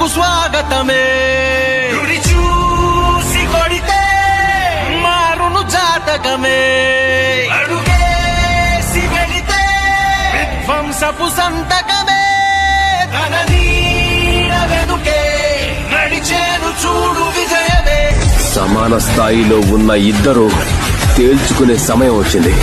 మార్పుకు స్వాగతమే. గురి చూసి కొడితే మారును జాతకమే. అడుగేసి వెళితే విధ్వంసపు సంతకమే. తన నీడ వెనుకే నడిచేను చూడు విజయమే. సమాన స్థాయిలో ఉన్న ఇద్దరు తేల్చుకునే సమయం వచ్చింది.